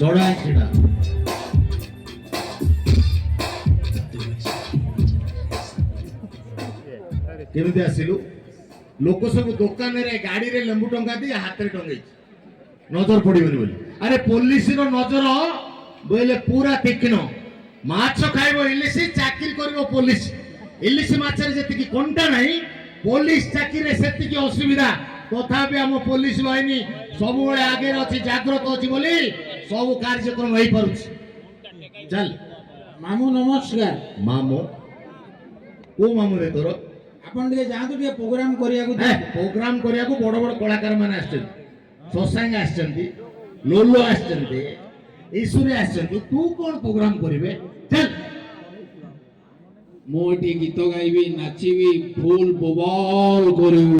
ଜଡ଼ା ଛିଡ଼ା କେମିତି ଆସିଲୁ? ଲୋକ ସବୁ ଦୋକାନରେ ଗାଡ଼ିରେ ଲେମ୍ବୁ ଟଙ୍କା ଦେଇ ହାତରେ ଟଙ୍ଗେଇଛି ନଜର ପଡ଼ିବନି ବୋଲି। ଆରେ ପୋଲିସର ନଜର ବୋଇଲେ ପୁରା ତୀକ୍ଷ୍ଣ। ମାଛ ଖାଇବ ଇଲିଶ, ଚାକିରି କରିବ ପୋଲିସ। ଇଲିଶ ମାଛରେ ଯେତିକି କଣ୍ଟା ନାହିଁ, ପୋଲିସ ଚାକିରିରେ ସେତିକି ଅସୁବିଧା। ତଥାପି ଆମ ପୋଲିସ ବାହିନୀ ସବୁବେଳେ ଆଗରେ ଅଛି, ଜାଗ୍ରତ ଅଛି ବୋଲି ସବୁ କାର୍ଯ୍ୟକ୍ରମ ହେଇପାରୁଛି। ଚାଲ ମାମୁ ନମସ୍କାର। ମାମୁ କୋଉ ମାମୁ ରେ ତୋର? ଆପଣ ଟିକେ ଯାଆନ୍ତୁ, ଟିକେ ପ୍ରୋଗ୍ରାମ କରିବାକୁ। ପ୍ରୋଗ୍ରାମ କରିବାକୁ ବଡ ବଡ କଳାକାର ମାନେ ଆସିଛନ୍ତି। ଶଶାଙ୍କ ଆସିଛନ୍ତି, ଲୋଲୋ ଆସିଛନ୍ତି, ଈଶ୍ୱରୀ ଆସିଛନ୍ତି। ତୁ କଣ ପ୍ରୋଗ୍ରାମ କରିବେ? ଚାଲ ମୁଁ ଏଠି ଗୀତ ଗାଇବି, ନାଚିବି, ଫୁଲ ବୋବାଲ କରିବି।